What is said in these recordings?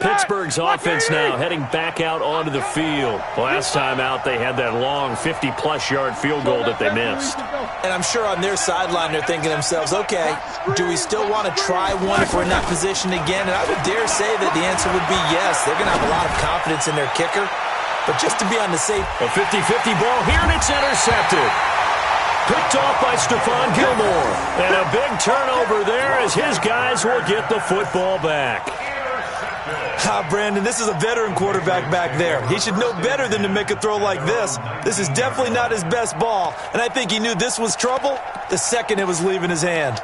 Pittsburgh's offense now heading back out onto the field. Last time out, they had that long 50-plus yard field goal that they missed. And I'm sure on their sideline they're thinking to themselves, okay, do we still want to try one if we're in that position again? And I would dare say that the answer would be yes. They're going to have a lot of confidence in their kicker. But just to be on the safe... A 50-50 ball here, and it's intercepted. Picked off by Stephon Gilmore. And a big turnover there as his guys will get the football back. Brandon, this is a veteran quarterback back there. He should know better than to make a throw like this. This is definitely not his best ball, and I think he knew this was trouble the second it was leaving his hand.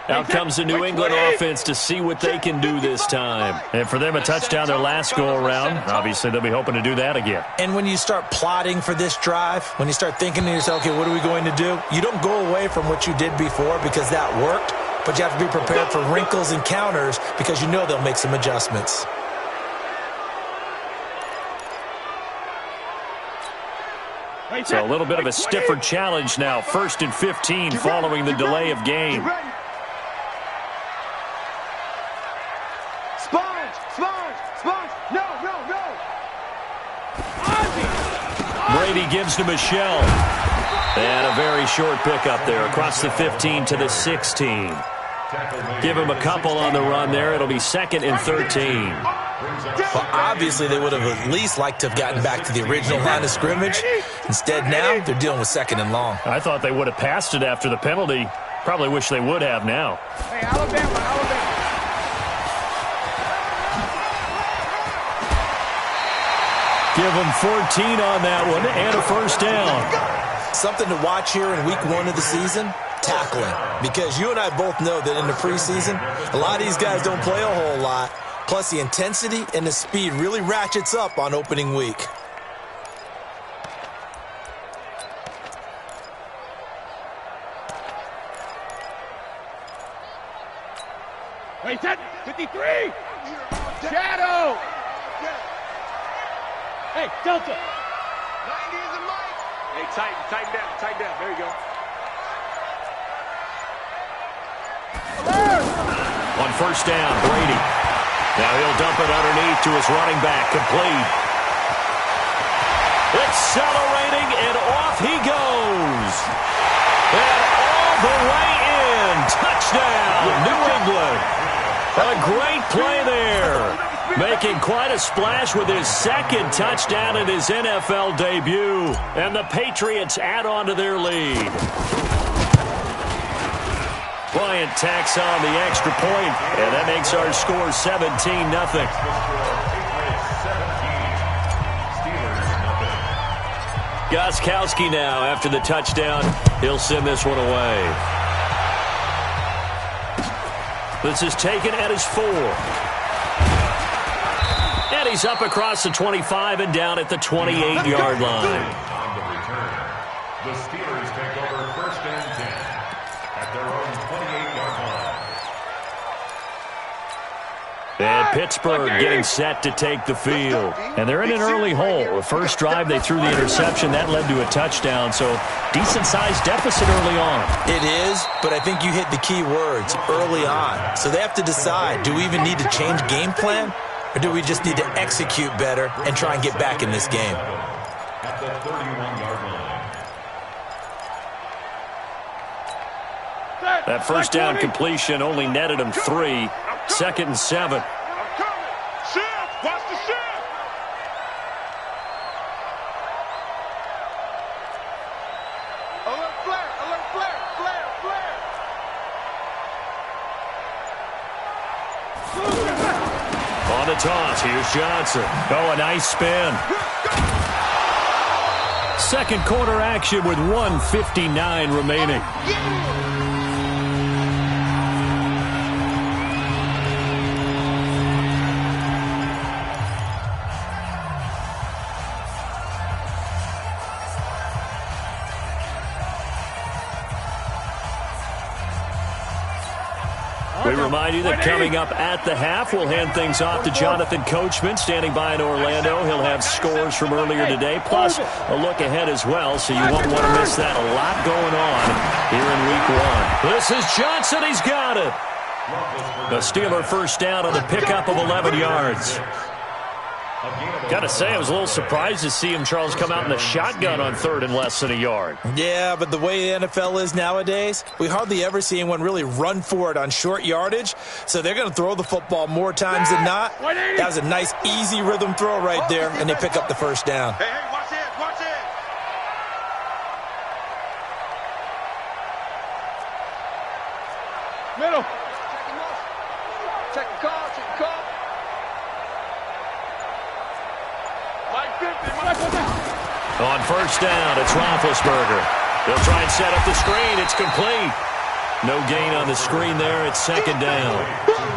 Out comes the New England offense to see what they can do this time. And for them, a touchdown their last go-around. Obviously, they'll be hoping to do that again. And when you start plotting for this drive, when you start thinking to yourself, okay, what are we going to do? You don't go away from what you did before because that worked, but you have to be prepared for wrinkles and counters because you know they'll make some adjustments. So a little bit of a stiffer challenge now. 1st and 15 following the delay of game. Brady gives to Michelle. And a very short pickup there across the 15 to the 16. Give him a couple on the run there. It'll be 2nd and 13. Well, obviously, they would have at least liked to have gotten back to the original line of scrimmage. Instead, now they're dealing with 2nd and long. I thought they would have passed it after the penalty. Probably wish they would have now. Hey, Alabama. Give them 14 on that one and a first down. Something to watch here in week 1 of the season, tackling. Because you and I both know that in the preseason, a lot of these guys don't play a whole lot. Plus, the intensity and the speed really ratchets up on opening week. Wait, 53! Shadow! Hey, Delta! 90 is a mic! Hey, tighten down. There you go. Alert! On first down, Brady. Now he'll dump it underneath to his running back, complete. Accelerating, and off he goes. And all the way in. Touchdown, New England. A great play there. Making quite a splash with his 2nd touchdown in his NFL debut. And the Patriots add on to their lead. Bryant tacks on the extra point, and that makes our score 17-0. Gostkowski now after the touchdown. He'll send this one away. This is taken at his 4. And he's up across the 25 and down at the 28-yard line. On the return, the Steelers take over 1st and 10 at their own 28-yard line. And Pittsburgh getting set to take the field. And they're in an early hole. The first drive, they threw the interception. That led to a touchdown, so decent-sized deficit early on. It is, but I think you hit the key words, early on. So they have to decide, do we even need to change game plan? Or do we just need to execute better and try and get back in this game? At the 31-yard line. That first down completion only netted him 3. 2nd and 7. Shift! Watch the shift! Alert flare! Alert flare! Flare! On the toss, here's Johnson. Oh, a nice spin. 2nd quarter action with 1:59 remaining. We remind you that coming up at the half, we'll hand things off to Jonathan Coachman, standing by in Orlando. He'll have scores from earlier today, plus a look ahead as well, so you won't want to miss that. A lot going on here in Week 1. This is Johnson. He's got it. The Steeler first down on the pickup of 11 yards. Got to say, I was a little surprised to see him, Charles, come out in the shotgun on 3rd and less than a yard. Yeah, but the way the NFL is nowadays, we hardly ever see anyone really run for it on short yardage. So they're going to throw the football more times than not. That was a nice, easy rhythm throw right there, and they pick up the first down. Hey, watch it, watch it. Middle. Check the call, check the call. On first down, it's Roethlisberger. They'll try and set up the screen. It's complete. No gain on the screen there. It's 2nd down.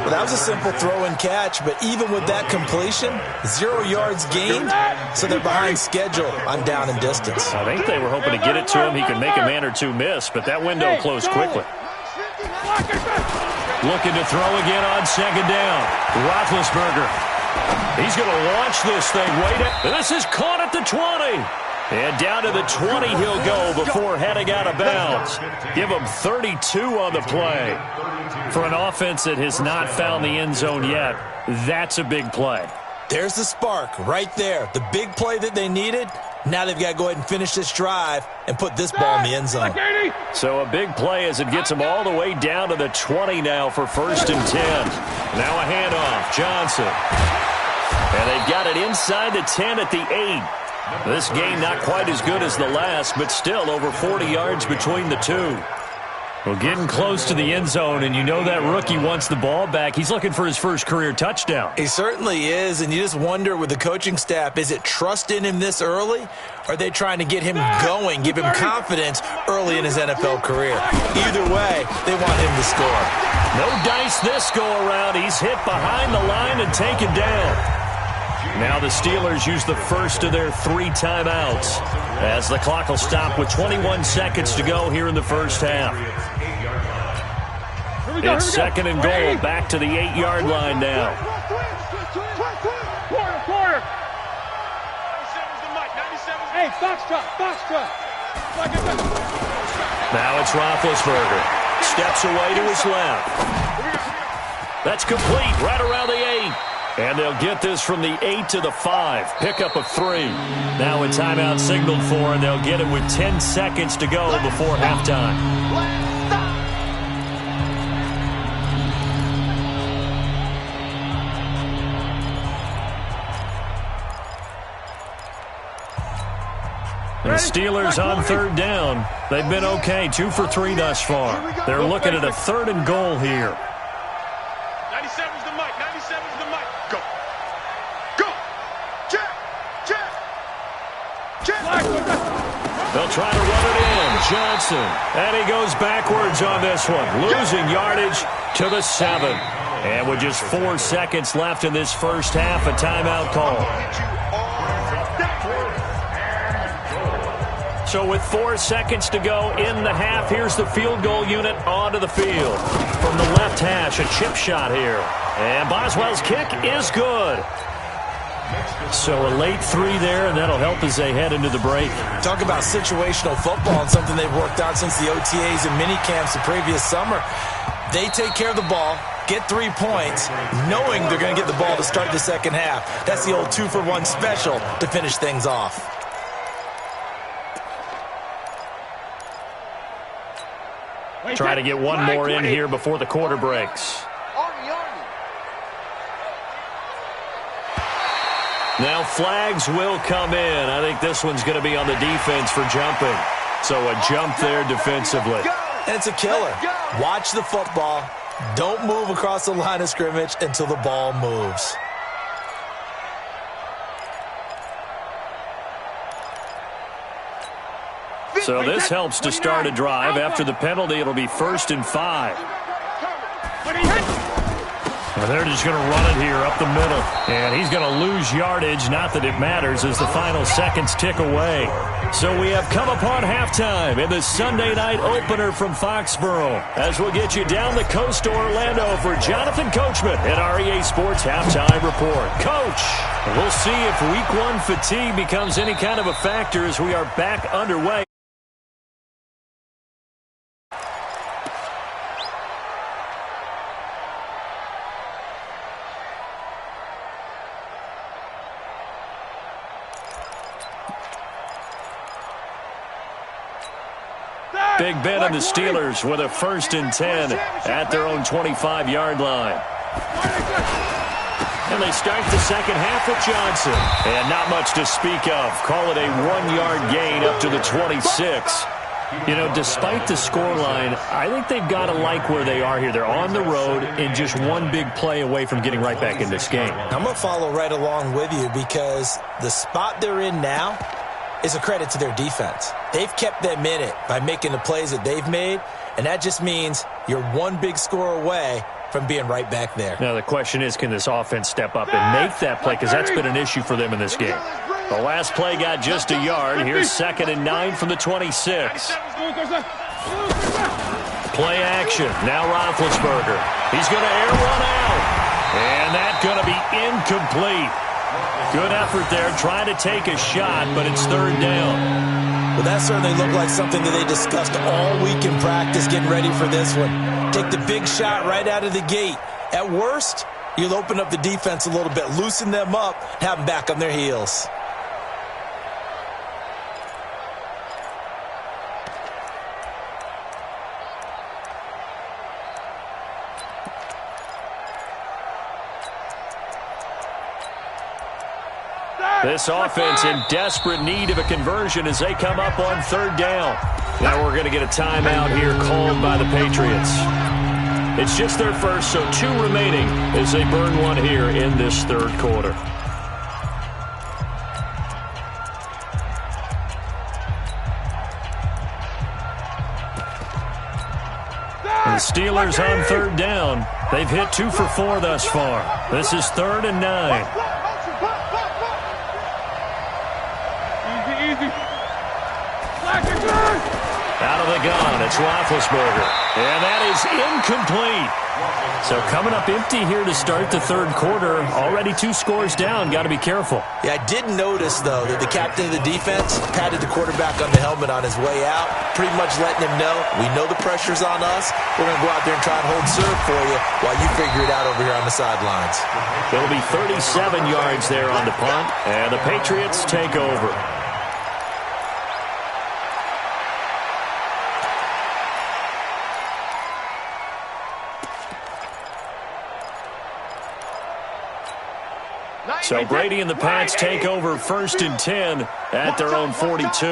Well, that was a simple throw and catch, but even with that completion, 0 yards gained, so they're behind schedule on down and distance. I think they were hoping to get it to him. He could make a man or two miss, but that window closed quickly. Looking to throw again on 2nd down. Roethlisberger. He's going to launch this thing. This is caught at the 20. And down to the 20 he'll go before heading out of bounds. Give him 32 on the play. For an offense that has not found the end zone yet, that's a big play. There's the spark right there. The big play that they needed. Now they've got to go ahead and finish this drive and put this ball in the end zone. So a big play as it gets them all the way down to the 20 now for 1st and 10. Now a handoff. Johnson. And they've got it inside the 10 at the 8. This game not quite as good as the last, but still over 40 yards between the two. Well, getting close to the end zone, and you know that rookie wants the ball back. He's looking for his first career touchdown. He certainly is, and you just wonder with the coaching staff, is it trust in him this early? Or are they trying to get him going, give him confidence early in his NFL career? Either way, they want him to score. No dice this go-around. He's hit behind the line and taken down. Now the Steelers use the first of their 3 timeouts as the clock will stop with 21 seconds to go here in the first half. It's 2nd and goal, back to the 8-yard line now. Quarter. 97's the mic, 97's. Hey, foxtrot. Now it's Roethlisberger. Steps away to his left. That's complete, right around the 8. And they'll get this from the 8 to the 5. Pickup of 3. Now a timeout signaled for, and they'll get it with 10 seconds to go before halftime. The Steelers on 3rd down. They've been okay, 2 for 3 thus far. They're looking at a 3rd and goal here. 97's the mic, 97's the mic. Go. Check. They'll try to run it in. Johnson. And he goes backwards on this one. Losing yardage to the 7. And with just 4 seconds left in this first half, a timeout call. So with 4 seconds to go in the half, here's the field goal unit onto the field. From the left hash, a chip shot here. And Boswell's kick is good. So a late 3 there, and that'll help as they head into the break. Talk about situational football and something they've worked out since the OTAs and mini camps the previous summer. They take care of the ball, get 3 points, knowing they're going to get the ball to start the second half. That's the old 2-for-1 special to finish things off. Try to get one more in here before the quarter breaks. Now flags will come in. I think this one's going to be on the defense for jumping. So a jump there defensively. And it's a killer. Watch the football. Don't move across the line of scrimmage until the ball moves. So this helps to start a drive. After the penalty, it'll be 1st and 5. Well, they're just going to run it here up the middle. And he's going to lose yardage. Not that it matters as the final seconds tick away. So we have come upon halftime in the Sunday night opener from Foxborough. As we'll get you down the coast to Orlando for Jonathan Coachman at our EA Sports Halftime Report. Coach, we'll see if Week 1 fatigue becomes any kind of a factor as we are back underway. Big Ben and the Steelers with a 1st and 10 at their own 25-yard line. And they start the second half with Johnson. And not much to speak of. Call it a 1-yard gain up to the 26. You know, despite the scoreline, I think they've got to like where they are here. They're on the road and just one big play away from getting right back in this game. I'm going to follow right along with you because the spot they're in now is a credit to their defense. They've kept them in it by making the plays that they've made, and that just means you're one big score away from being right back there. Now, the question is, can this offense step up and make that play? Because that's been an issue for them in this game. The last play got just a yard. Here's 2nd and 9 from the 26. Play action. Now Roethlisberger. He's going to air one out. And that's going to be incomplete. Good effort there, trying to take a shot, but it's 3rd down. Well, that certainly looked like something that they discussed all week in practice, getting ready for this one. Take the big shot right out of the gate. At worst, you'll open up the defense a little bit, loosen them up, have them back on their heels. This offense in desperate need of a conversion as they come up on 3rd down. Now we're going to get a timeout here called by the Patriots. It's just their first, so 2 remaining as they burn one here in this 3rd quarter. The Steelers on 3rd down. They've hit 2 for 4 thus far. This is 3rd and 9. Out of the gun, it's Roethlisberger. And that is incomplete. So coming up empty here to start the 3rd quarter. Already 2 scores down. Got to be careful. Yeah, I did notice, though, that the captain of the defense patted the quarterback on the helmet on his way out, pretty much letting him know, we know the pressure's on us. We're going to go out there and try and hold serve for you while you figure it out over here on the sidelines. It'll be 37 yards there on the punt, and the Patriots take over. So Brady and the Pats take over 1st and 10 at their own 42.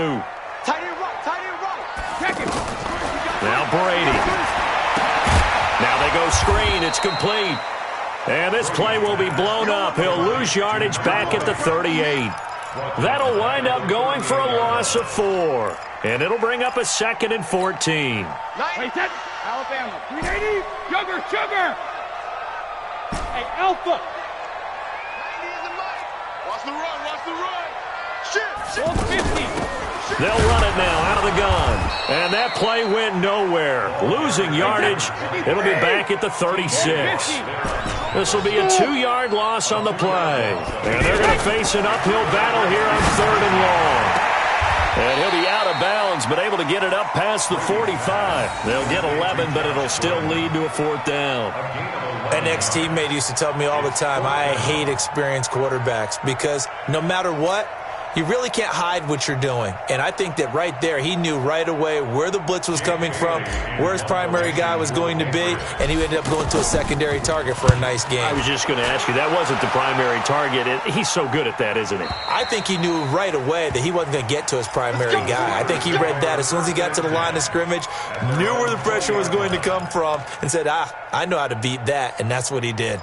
Now Brady. Now they go screen. It's complete. And this play will be blown up. He'll lose yardage back at the 38. That'll wind up going for a loss of 4. And it'll bring up a 2nd and 14. Alabama, 380, sugar. Hey, Alpha. Watch the run. Shit. 50. They'll run it now out of the gun. And that play went nowhere. Losing yardage. It'll be back at the 36. This will be a 2-yard loss on the play. And they're going to face an uphill battle here on 3rd and long. And he'll be out of bounds, but able to get it up past the 45. They'll get 11, but it'll still lead to a 4th down. An ex-teammate used to tell me all the time, I hate experienced quarterbacks because no matter what, you really can't hide what you're doing. And I think that right there, he knew right away where the blitz was coming from, where his primary guy was going to be, and he ended up going to a secondary target for a nice game. I was just going to ask you, that wasn't the primary target. He's so good at that, isn't he? I think he knew right away that he wasn't going to get to his primary guy. I think he read that as soon as he got to the line of scrimmage, knew where the pressure was going to come from, and said, I know how to beat that, and that's what he did.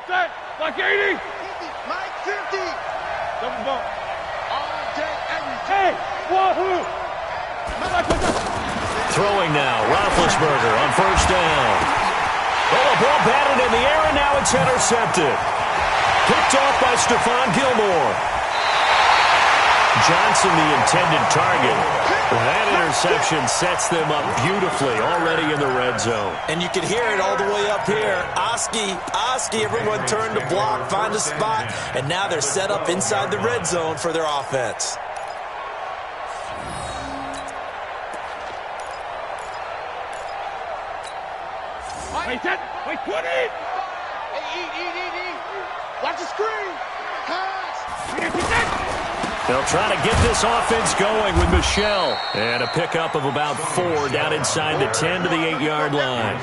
Set. Like 80. Mike 50. Double bump. All day, every day. Wahoo. Throwing now. Roethlisberger on first down. Oh, a ball batted in the air, and now it's intercepted. Picked off by Stephon Gilmore. Johnson, the intended target. That interception sets them up beautifully already in the red zone. And you can hear it all the way up here. Oski, everyone turned to block, find a spot, and now they're set up inside the red zone for their offense. Wait, set. Wait, 20. Hey, eat. Watch the screen. Pass. They'll try to get this offense going with Michel. And a pickup of about 4 down inside the 10 to the 8-yard line.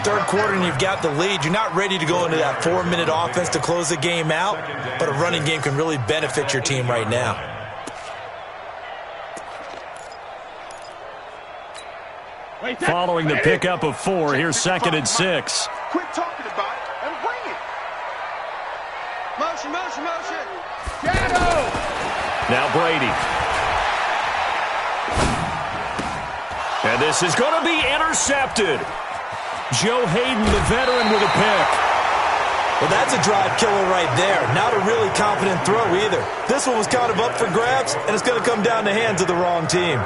Third quarter and you've got the lead. You're not ready to go into that 4-minute offense to close the game out, but a running game can really benefit your team right now. Following the pickup of 4, here's 2nd and 6. Quit talking about it and bring it. Motion. Shadow. Now Brady. And this is going to be intercepted. Joe Hayden, the veteran, with a pick. Well, that's a drive killer right there. Not a really confident throw either. This one was kind of up for grabs, and it's going to come down the hands of the wrong team.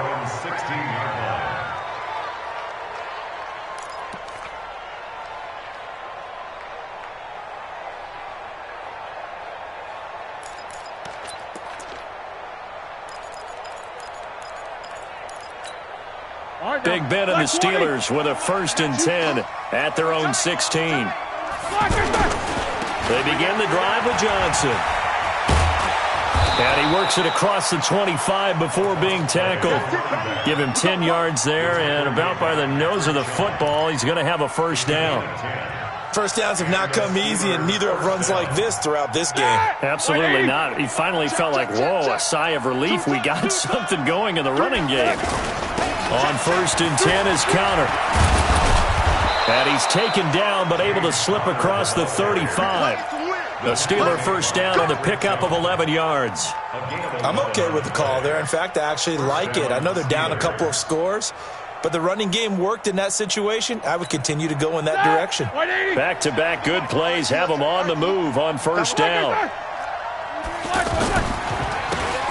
Big Ben and the Steelers with a 1st and 10 at their own 16. They begin the drive with Johnson. And he works it across the 25 before being tackled. Give him 10 yards there, and about by the nose of the football, he's going to have a 1st down. First downs have not come easy, and neither have runs like this throughout this game. Absolutely not. He finally felt like, whoa, a sigh of relief. We got something going in the running game. On 1st and 10 is counter. And he's taken down, but able to slip across the 35. The Steeler 1st down on the pickup of 11 yards. I'm okay with the call there. In fact, I actually like it. I know they're down a couple of scores, but the running game worked in that situation. I would continue to go in that direction. Back-to-back good plays have them on the move on 1st down.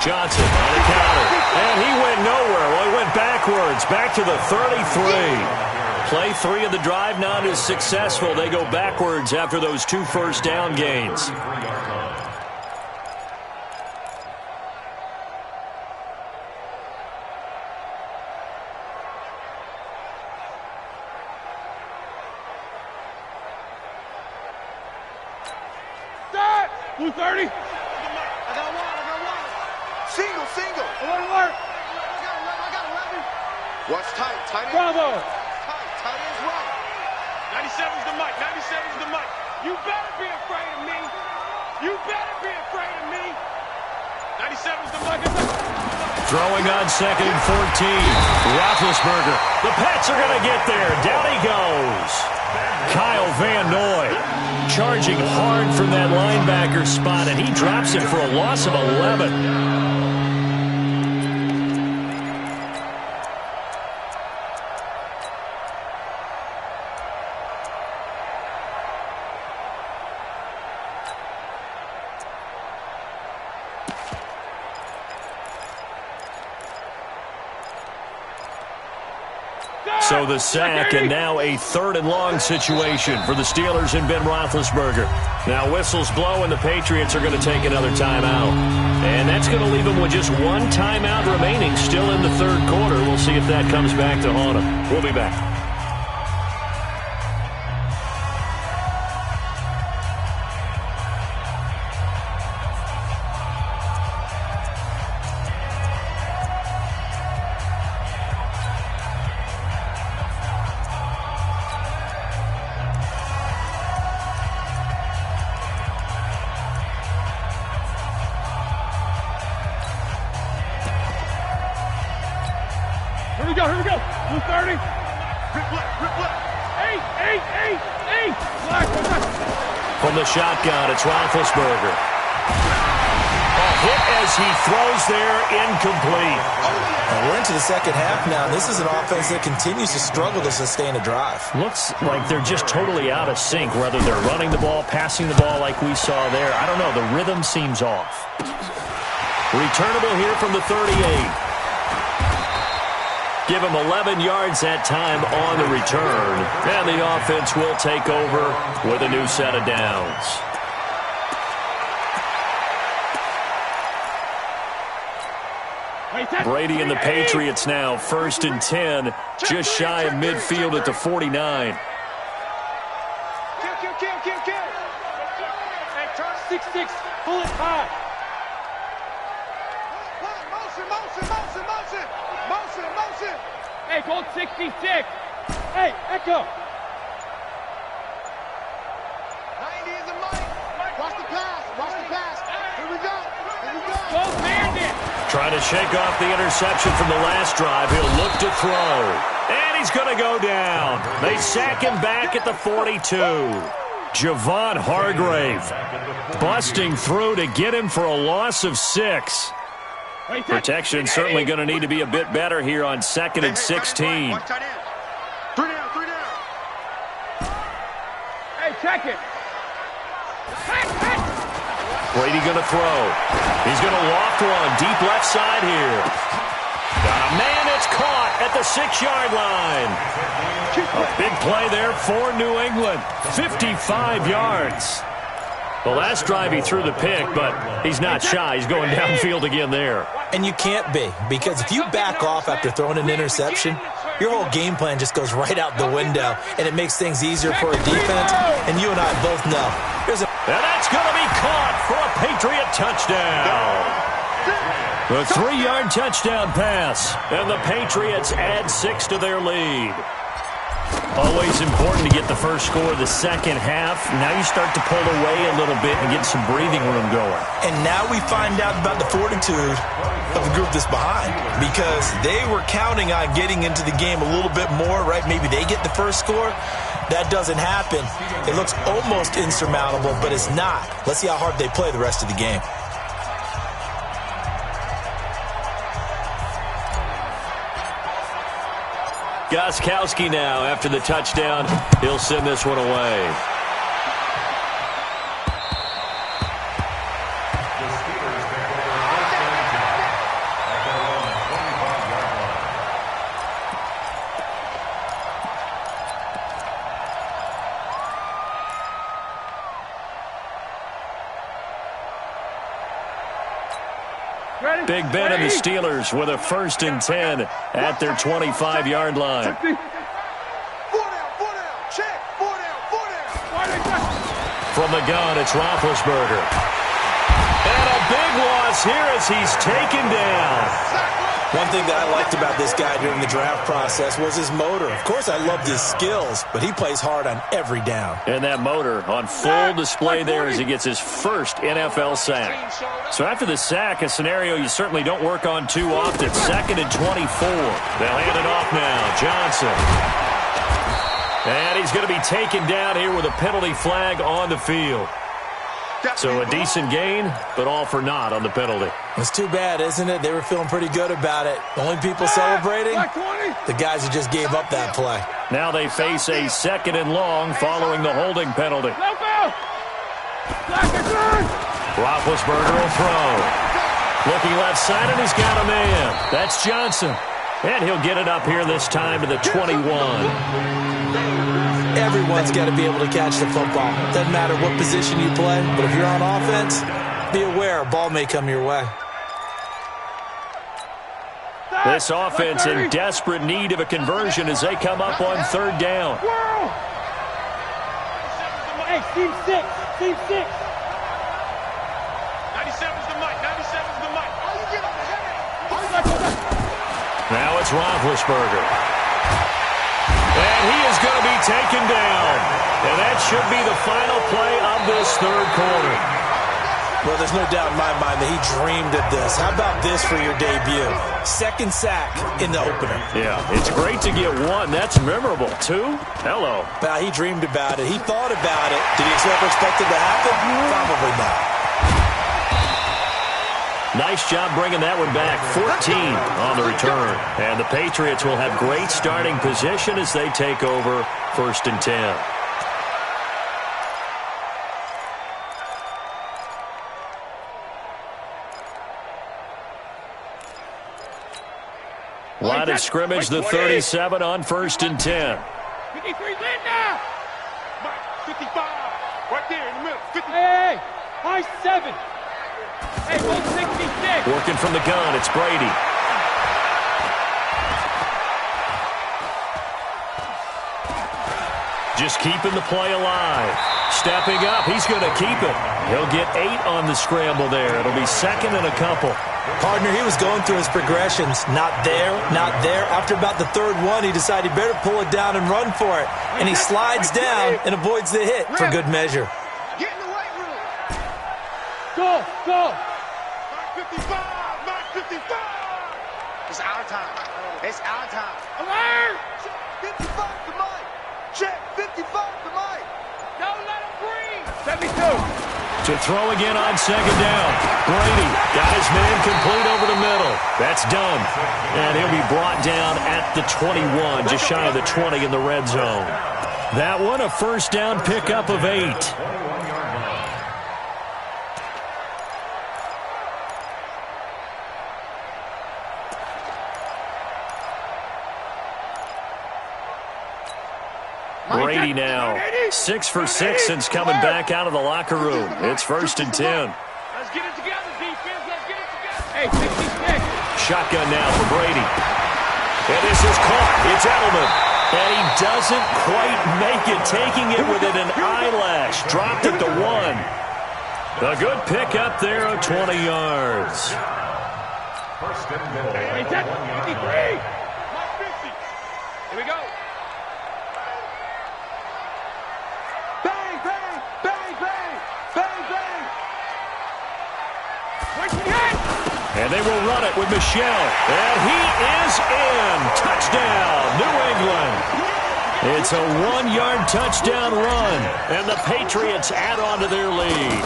Johnson on the counter. And he went nowhere. Well, he went backwards. Back to the 33. Play 3 of the drive not as successful. They go backwards after those 2 first down gains. Start! 230. I got one. Single. Alert. I got 11. Watch tight. Bravo. Tight is right. 97's the mic. You better be afraid of me. 97's the mic. Throwing on 2nd and 14. Roethlisberger. The Pats are going to get there. Down he goes. Kyle Van Noy charging hard from that linebacker spot, and he drops it for a loss of 11. So the sack, and now a 3rd and long situation for the Steelers and Ben Roethlisberger. Now whistles blow, and the Patriots are going to take another timeout. And that's going to leave them with just 1 timeout remaining still in the 3rd quarter. We'll see if that comes back to haunt them. We'll be back. Here we go. 230. Rip left. 8. Black. From the shotgun, it's Roethlisberger. A hit as he throws there, incomplete. And we're into the second half now. This is an offense that continues to struggle to sustain a drive. Looks like they're just totally out of sync, whether they're running the ball, passing the ball like we saw there. I don't know. The rhythm seems off. Returnable here from the 38. Give him 11 yards that time on the return. And the offense will take over with a new set of downs. Brady and the Patriots now, 1st and 10, just shy of midfield at the 49. Kill. Hey, turn 6-6, pull it high. Motion. Hey, call 66. Hey, Echo. 90 is the mic. Watch the pass. Here we go. Go, Bandit. Trying to shake off the interception from the last drive. He'll look to throw. And he's going to go down. They sack him back at the 42. Javon Hargrave busting through to get him for a loss of 6. Protection certainly going to need to be a bit better here on 2nd and 16. 3 down. Hey, check it. Brady going to throw. He's going to loft one deep left side here. Got a man that's caught at the 6-yard line. A big play there for New England. 55 yards. The last drive he threw the pick, but he's not shy. He's going downfield again there. And you can't be, because if you back off after throwing an interception, your whole game plan just goes right out the window, and it makes things easier for a defense. And you and I both know. And that's going to be caught for a Patriot touchdown. The 3-yard touchdown pass, and the Patriots add 6 to their lead. Always important to get the first score of the second half. Now you start to pull away a little bit and get some breathing room going. And now we find out about the fortitude of the group that's behind, because they were counting on getting into the game a little bit more, right? Maybe they get the first score. That doesn't happen. It looks almost insurmountable, but it's not. Let's see how hard they play the rest of the game. Gostkowski now, after the touchdown, he'll send this one away. Big Ben and the Steelers with a 1st and 10 at their 25-yard line. 4 down, check, 4 down. From the gun, it's Roethlisberger. And a big loss here as he's taken down. One thing that I liked about this guy during the draft process was his motor. Of course, I loved his skills, but he plays hard on every down. And that motor on full display there as he gets his first NFL sack. So after the sack, a scenario you certainly don't work on too often. 2nd and 24. They'll hand it off now. Johnson. And he's going to be taken down here with a penalty flag on the field. So a decent gain, but all for naught on the penalty. It's too bad, isn't it? They were feeling pretty good about it. The only people celebrating, the guys who just gave up that play. Now they face a 2nd and long following the holding penalty. Roethlisberger will throw. Looking left side, and he's got a man. That's Johnson. And he'll get it up here this time to the 21. Everyone's got to be able to catch the football. Doesn't matter what position you play, but if you're on offense, be aware a ball may come your way. This offense in desperate need of a conversion as they come up on 3rd down. Hey, team 6. 97's the mic. Now it's Roethlisberger. And he is going to be taken down. And that should be the final play of this 3rd quarter. Well, there's no doubt in my mind that he dreamed of this. How about this for your debut? Second sack in the opener. Yeah, it's great to get one. That's memorable. Two? Hello. Well, he dreamed about it. He thought about it. Did he ever expect it to happen? Probably not. Nice job bringing that one back. 14 on the return. And the Patriots will have great starting position as they take over 1st and 10. Line of scrimmage, the 37 on 1st and 10. 53 in now. 55. Right there in the middle. 50. Hey, high 7. Hey, 166. Working from the gun, it's Brady. Just keeping the play alive. Stepping up, he's going to keep it. He'll get 8 on the scramble there. It'll be 2nd and a couple. Partner, he was going through his progressions. Not there, not there. After about the 3rd one, he decided he better pull it down and run for it. And he slides down and avoids the hit for good measure. Get in the weight room. Go, go. Mark 55, Mark 55. It's our time. It's our time. Alert! Check 55 to Mike. Check 55 to Mike. Don't let him breathe. 72. To throw again on 2nd down. Brady got his man complete over the middle. That's done. And he'll be brought down at the 21, just shy of the 20 in the red zone. That one, a 1st down pickup of 8. Brady now, 6 for 6 since coming back out of the locker room. It's 1st and 10. Let's get it together, defense. Let's get it together. Hey, 66. Shotgun now for Brady. And this is caught. It's Edelman. And he doesn't quite make it, taking it within an eyelash. Dropped it to 1. A good pick up there of 20 yards. 1st and goal. 53. Mark 50. Here we go. And they will run it with Michel. And he is in. Touchdown, New England. It's a 1-yard touchdown run. And the Patriots add on to their lead.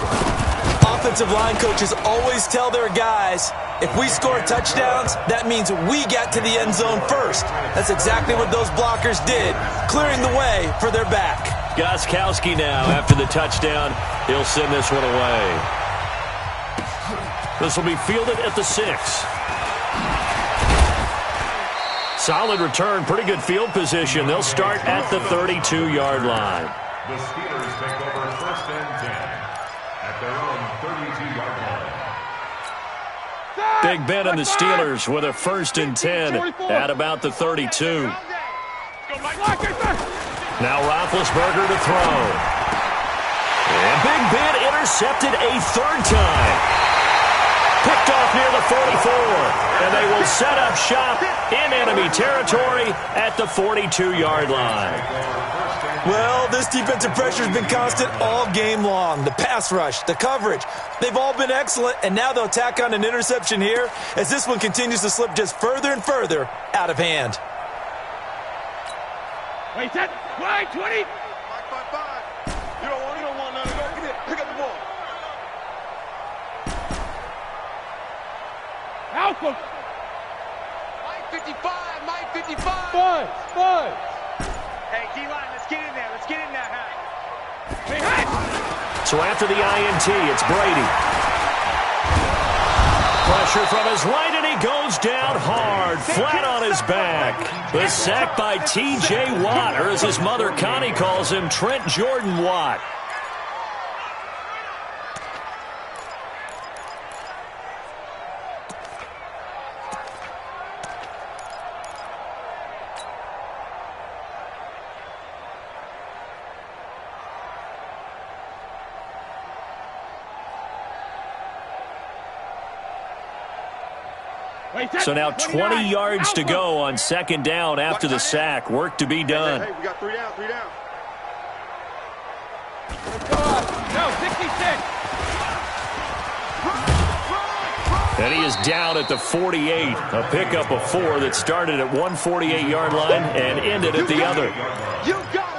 Offensive line coaches always tell their guys, if we score touchdowns, that means we got to the end zone first. That's exactly what those blockers did, clearing the way for their back. Gostkowski now, after the touchdown, he'll send this one away. This will be fielded at the 6. Solid return, pretty good field position. They'll start at the 32-yard line. The Steelers take over 1st and 10 at their own 32-yard line. Big Ben and the Steelers with a 1st and 10 at about the 32. Now Roethlisberger to throw. And Big Ben intercepted a 3rd time. Picked off near the 44, and they will set up shop in enemy territory at the 42-yard line. Well, this defensive pressure has been constant all game long. The pass rush, the coverage, they've all been excellent, and now they'll tack on an interception here as this one continues to slip just further and further out of hand. Wait, set. Wide, 20. 5. You don't want none. Go get it. Pick up the ball. Alpha. Mike 55. Mike 55. Buzz. Hey, D-line, let's get in there. Let's get in there, Hey, So after the INT, it's Brady. Pressure from his right, and he goes down hard, flat on his back. The sack by T.J. Watt, or as his mother Connie calls him, Trent Jordan Watt. So now 20 yards to go on 2nd down after the sack. Work to be done. Hey, we got 3 down. No, 66. And he is down at the 48. A pickup of 4 that started at 148-yard line and ended at the other.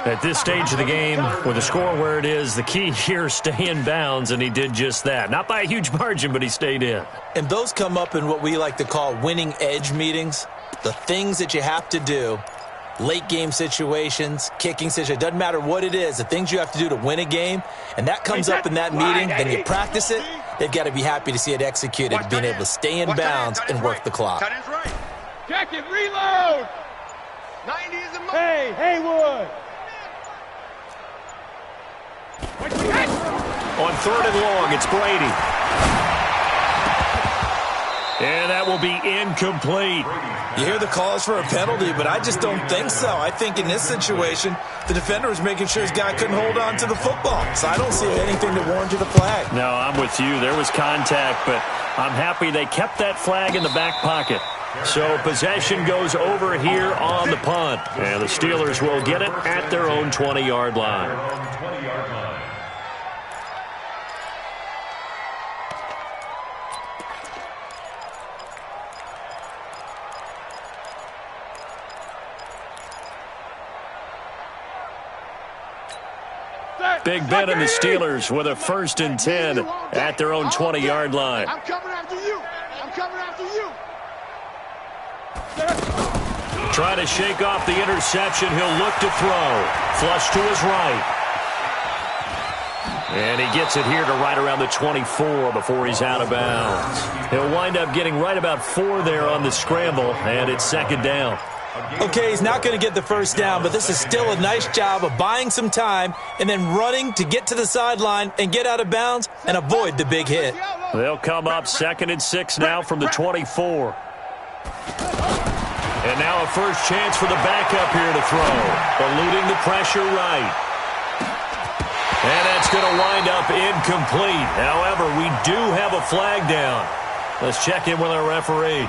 At this stage of the game, with the score where it is, the key here is stay in bounds, and he did just that. Not by a huge margin, but he stayed in. And those come up in what we like to call winning edge meetings. The things that you have to do, late game situations, kicking situations, doesn't matter what it is, the things you have to do to win a game, and that comes up in that meeting, then you practice it, they've got to be happy to see it executed, being able to stay in bounds and work the clock. Check it, reload! 90 is a Hey, Haywood! On 3rd and long, it's Brady. And that will be incomplete. You hear the calls for a penalty, but I just don't think so. I think in this situation, the defender was making sure his guy couldn't hold on to the football. So I don't see anything that warranted a flag. No, I'm with you. There was contact, but I'm happy they kept that flag in the back pocket. So possession goes over here on the punt. And the Steelers will get it at their own 20-yard line. Big Ben and the Steelers with a 1st and 10 at their own 20-yard line. I'm coming after you. I'm coming after you. Trying to shake off the interception. He'll look to throw. Flush to his right. And he gets it here to right around the 24 before he's out of bounds. He'll wind up getting right about 4 there on the scramble, and it's 2nd down. Okay, he's not going to get the 1st down, but this is still a nice job of buying some time and then running to get to the sideline and get out of bounds and avoid the big hit. They'll come up 2nd and 6 now from the 24. And now a first chance for the backup here to throw. Eluding the pressure right. And that's going to wind up incomplete. However, we do have a flag down. Let's check in with our referee.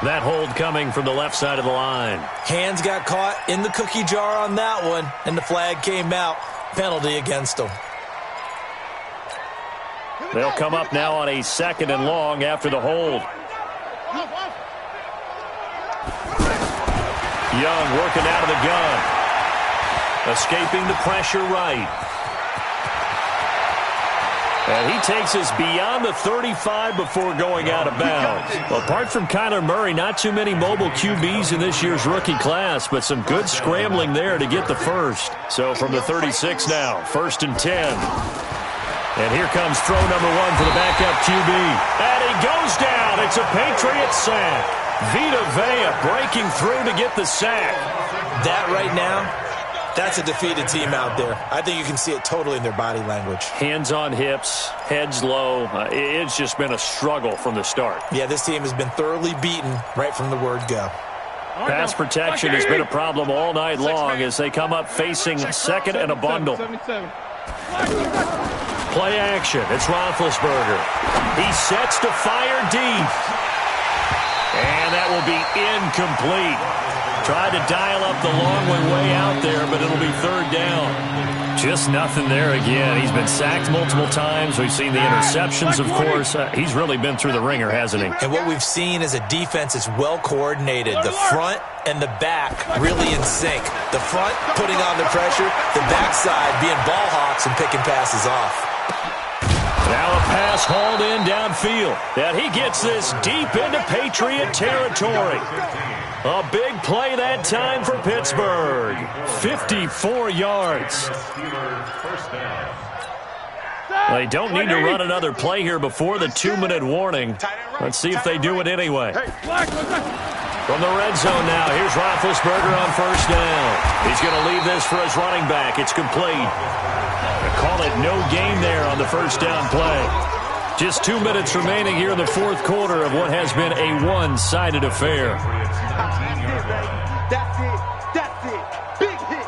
That hold coming from the left side of the line. Hands got caught in the cookie jar on that one, and the flag came out. Penalty against them. They'll come up now on a 2nd and long after the hold. Young working out of the gun. Escaping the pressure right. And he takes us beyond the 35 before going out of bounds. Well, apart from Kyler Murray, not too many mobile QBs in this year's rookie class, but some good scrambling there to get the first. So from the 36 now, 1st and 10. And here comes throw number 1 for the backup QB. And he goes down. It's a Patriot sack. Vita Vea breaking through to get the sack. That right now, that's a defeated team out there. I think you can see it totally in their body language. Hands on hips, heads low. It's just been a struggle from the start. Yeah, this team has been thoroughly beaten right from the word go. Pass protection has been a problem all night long as they come up facing 2nd and a bundle. Play action. It's Roethlisberger. He sets to fire deep. And that will be incomplete. Tried to dial up the long way out there, but it'll be 3rd down. Just nothing there again. He's been sacked multiple times. We've seen the interceptions, of course. He's really been through the ringer, hasn't he? And what we've seen is a defense that's well coordinated. The front and the back really in sync. The front putting on the pressure, the backside being ball hawks and picking passes off. Now a pass hauled in downfield. And he gets this deep into Patriot territory. A big play that time for Pittsburgh. 54 yards. They don't need to run another play here before the 2-minute warning. Let's see if they do it anyway. From the red zone now, here's Roethlisberger on 1st down. He's going to leave this for his running back. It's complete. They call it no gain there on the 1st down play. Just 2 minutes remaining here in the 4th quarter of what has been a one-sided affair. That's it. Big hit.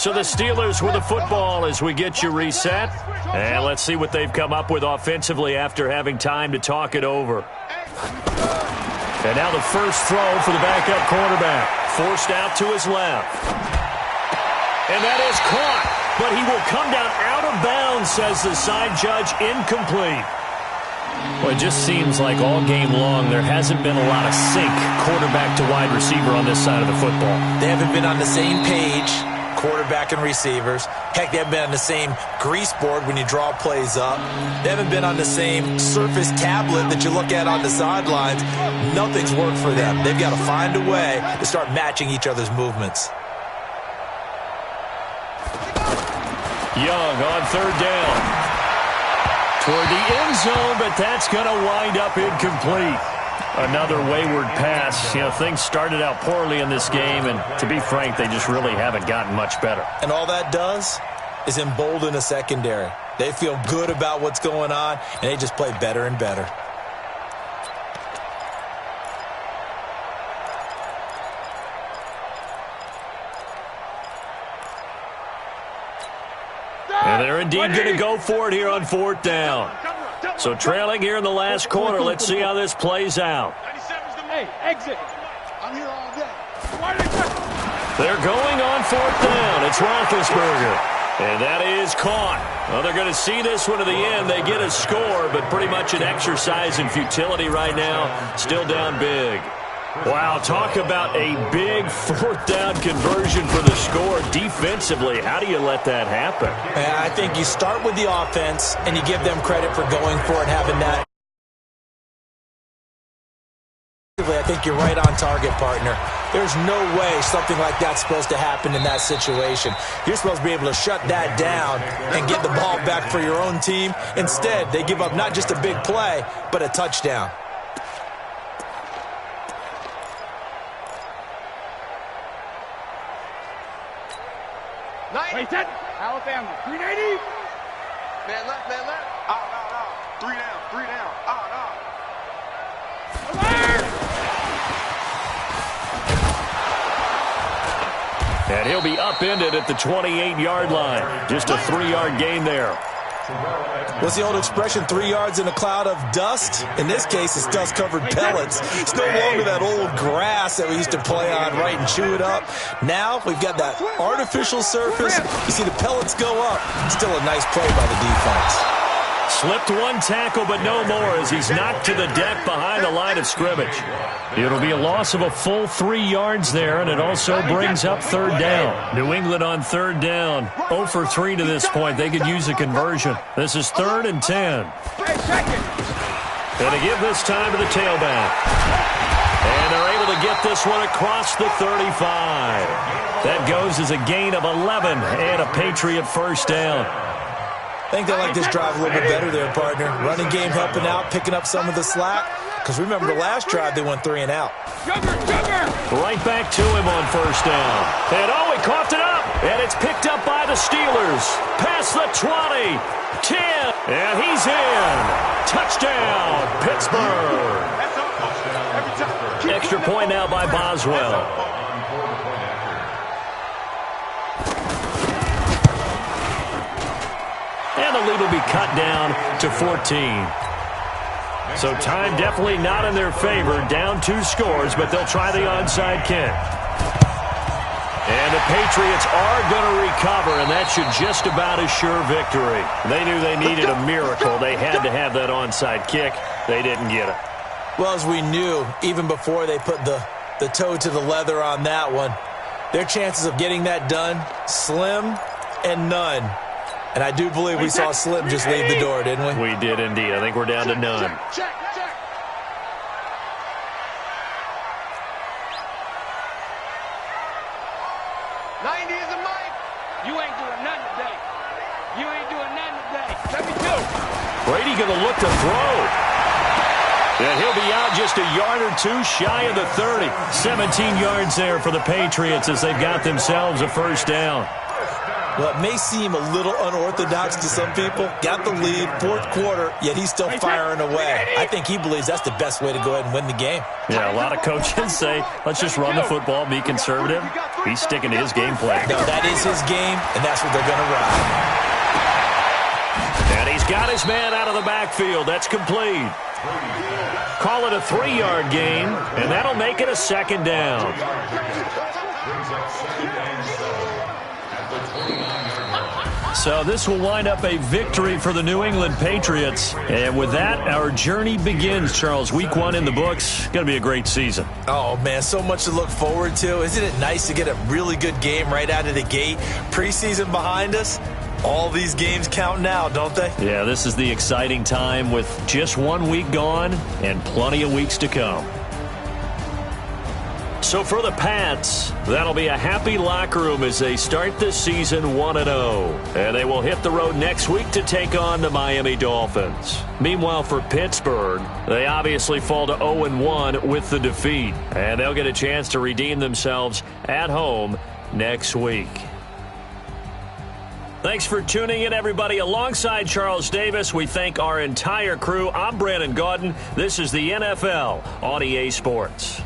So the Steelers with the football as we get you reset. And let's see what they've come up with offensively after having time to talk it over. And now the first throw for the backup quarterback. Forced out to his left. And that is caught. But he will come down out of bounds, says the side judge, incomplete. Well, it just seems like all game long there hasn't been a lot of sync quarterback to wide receiver on this side of the football. They haven't been on the same page, quarterback and receivers. Heck, they haven't been on the same grease board when you draw plays up. They haven't been on the same surface tablet that you look at on the sidelines. Nothing's worked for them. They've got to find a way to start matching each other's movements. Young on third down. Toward the end zone, but that's going to wind up incomplete. Another wayward pass. You know, things started out poorly in this game, and to be frank, they just really haven't gotten much better. And all that does is embolden a secondary. They feel good about what's going on, and they just play better and better. And they're indeed going to go for it here on fourth down. So trailing here in the last quarter. Let's see how this plays out. Hey, exit. I'm here all day. They're going on fourth down. It's Roethlisberger. And that is caught. Well, they're going to see this one to the end. They get a score, but pretty much an exercise in futility right now. Still down big. Wow, talk about a big fourth down conversion for the score defensively. How do you let that happen? I think you start with the offense, and you give them credit for going for it, having that. I think you're right on target, partner. There's no way something like that's supposed to happen in that situation. You're supposed to be able to shut that down and get the ball back for your own team. Instead, they give up not just a big play, but a touchdown. Wait, that Alabama, 380. Man left, man left. Out. 3 down. Out. And he'll be upended at the 28-yard line. Just a 3-yard gain there. What's the old expression, 3 yards in a cloud of dust? In this case, it's dust-covered pellets. It's no longer that old grass that we used to play on, right, and chew it up. Now we've got that artificial surface. You see the pellets go up. Still a nice play by the defense. Slipped one tackle, but no more as he's knocked to the deck behind the line of scrimmage. It'll be a loss of a full 3 yards there, and it also brings up third down. New England on third down. 0 for 3 to this point. They could use a conversion. This is 3rd and 10. And to give this time to the tailback. And they're able to get this one across the 35. That goes as a gain of 11 and a Patriot first down. I think they like this drive a little bit better there, partner. Running game helping out, picking up some of the slack. Because remember, the last drive, they went 3 and out. Right back to him on first down. And oh, he coughed it up. And it's picked up by the Steelers. Past the 20, 10, and he's in. Touchdown, Pittsburgh. Extra point now by Boswell. And the lead will be cut down to 14. So time definitely not in their favor. Down 2 scores, but they'll try the onside kick. And the Patriots are going to recover, and that should just about assure victory. They knew they needed a miracle. They had to have that onside kick. They didn't get it. Well, as we knew, even before they put the toe to the leather on that one, their chances of getting that done, slim and none. And I do believe we saw Slim just leave the door, didn't we? We did indeed. I think we're down to none. Check. 90 is a mic. You ain't doing nothing today. Let me go. Brady going to look to throw. And he'll be out just a yard or 2 shy of the 30. 17 yards there for the Patriots as they've got themselves a first down. Well, it may seem a little unorthodox to some people. Got the lead, 4th quarter, yet he's still firing away. I think he believes that's the best way to go ahead and win the game. Yeah, a lot of coaches say, let's just run the football, be conservative. He's sticking to his game plan. No, that is his game, and that's what they're going to ride. And he's got his man out of the backfield. That's complete. Call it a 3-yard gain, and that'll make it a second down. So this will wind up a victory for the New England Patriots. And with that, our journey begins, Charles. Week 1 in the books. Going to be a great season. Oh, man, so much to look forward to. Isn't it nice to get a really good game right out of the gate? Preseason behind us. All these games count now, don't they? Yeah, this is the exciting time with just 1 week gone and plenty of weeks to come. So for the Pats, that'll be a happy locker room as they start this season 1-0. And they will hit the road next week to take on the Miami Dolphins. Meanwhile, for Pittsburgh, they obviously fall to 0-1 with the defeat. And they'll get a chance to redeem themselves at home next week. Thanks for tuning in, everybody. Alongside Charles Davis, we thank our entire crew. I'm Brandon Gaudin. This is the NFL on EA Sports.